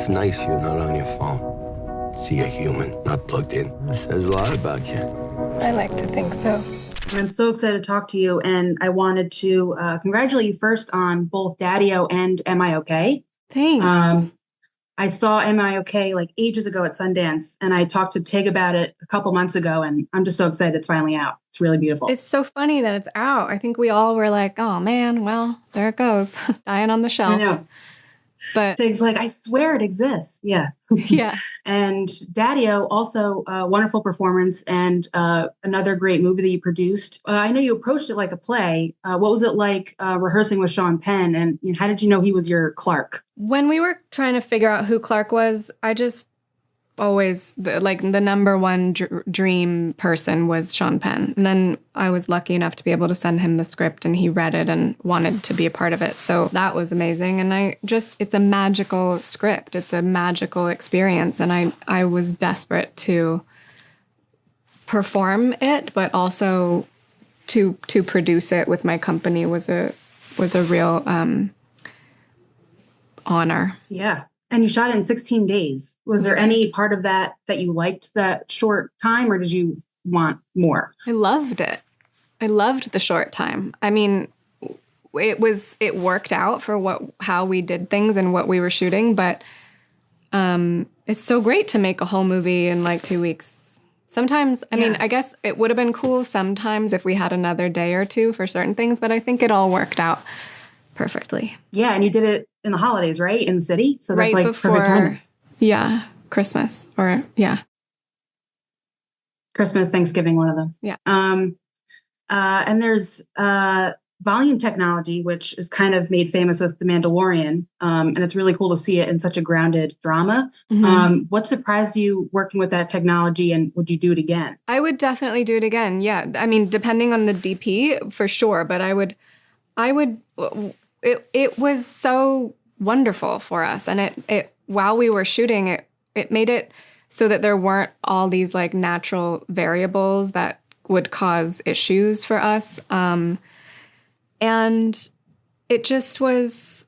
It's nice you're not on your phone. See you're human, not plugged in. That says a lot about you. I like to think so. I'm so excited to talk to you, and I wanted to congratulate you first on both Daddio and Am I Okay? Thanks. I saw Am I Okay like ages ago at Sundance, and I talked to Tig about it a couple months ago, and I'm just so excited it's finally out. It's really beautiful. It's so funny that it's out. I think we all were like, oh man, well, there it goes, dying on the shelf. I know. But Tig's like, I swear it exists. Yeah. yeah. And Daddio, also a wonderful performance and another great movie that you produced. I know you approached it like a play. What was it like rehearsing with Sean Penn? And how did you know he was your Clark? When we were trying to figure out who Clark was, I just always, the number one dream person was Sean Penn. And then I was lucky enough to be able to send him the script, and he read it and wanted to be a part of it. So that was amazing. And it's a magical script. It's a magical experience. And I was desperate to perform it, but also to produce it with my company was a real honor. Yeah. And you shot it in 16 days. Was there any part of that you liked that short time, or did you want more? I loved it. I loved the short time. I mean, it worked out for how we did things and what we were shooting, but it's so great to make a whole movie in like 2 weeks. Sometimes, I mean, I guess it would have been cool sometimes if we had another day or two for certain things, but I think it all worked out perfectly. Yeah, and you did it in the holidays, right? In the city? So that's right like before, perfect timing. Yeah, Christmas Christmas, Thanksgiving, one of them. Yeah. And there's volume technology, which is kind of made famous with The Mandalorian. And it's really cool to see it in such a grounded drama. Mm-hmm. What surprised you working with that technology, and would you do it again? I would definitely do it again. Yeah. I mean, depending on the DP for sure, but I would, it was so wonderful for us. And it while we were shooting it made it so that there weren't all these like natural variables that would cause issues for us. And it just was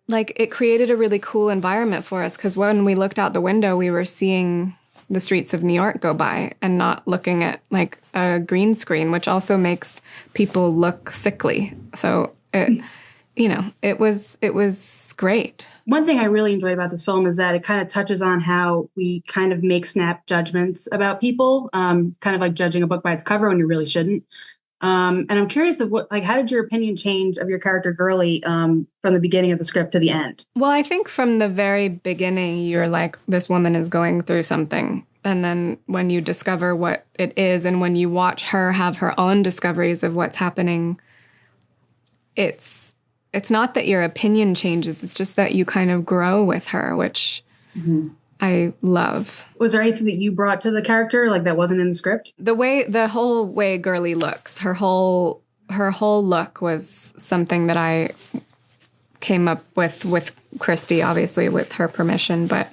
like, it created a really cool environment for us. 'Cause when we looked out the window, we were seeing the streets of New York go by and not looking at like a green screen, which also makes people look sickly. So it was great. One thing I really enjoyed about this film is that it kind of touches on how we kind of make snap judgments about people, kind of like judging a book by its cover when you really shouldn't. And I'm curious of how did your opinion change of your character Girlie from the beginning of the script to the end? Well, I think from the very beginning, you're like, this woman is going through something. And then when you discover what it is, and when you watch her have her own discoveries of what's happening, it's not that your opinion changes. It's just that you kind of grow with her, which I love. Was there anything that you brought to the character like that wasn't in the script? The whole way Girlie looks, her whole look was something that I came up with Christy, obviously with her permission, but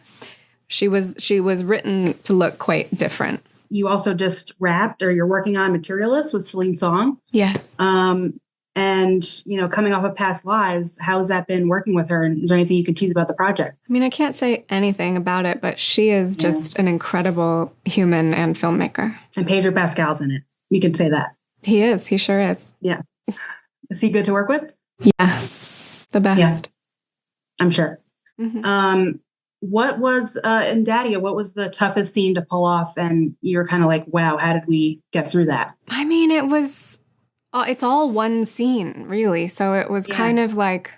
she was written to look quite different. You also just rapped, or you're working on Materialist with Celine Song. Yes. And, coming off of Past Lives, how has that been working with her? And is there anything you can tease about the project? I mean, I can't say anything about it, but she is just an incredible human and filmmaker. And Pedro Pascal's in it. You can say that. He is. He sure is. Yeah. Is he good to work with? Yeah. The best. Yeah. I'm sure. Mm-hmm. What was, in Daddio, what was the toughest scene to pull off? And you're kind of like, wow, how did we get through that? I mean, it's all one scene, really. So it was kind of like,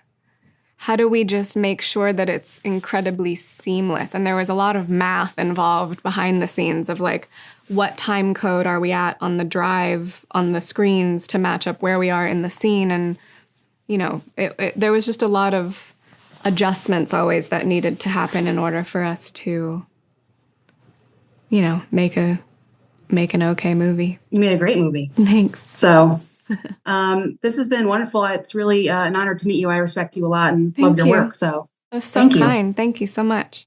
how do we just make sure that it's incredibly seamless? And there was a lot of math involved behind the scenes of like, what time code are we at on the drive, on the screens to match up where we are in the scene? And, there was just a lot of adjustments always that needed to happen in order for us to, make an okay movie. You made a great movie. Thanks. So this has been wonderful. It's really an honor to meet you. I respect you a lot and love your work. So that's so kind. Thank you so much.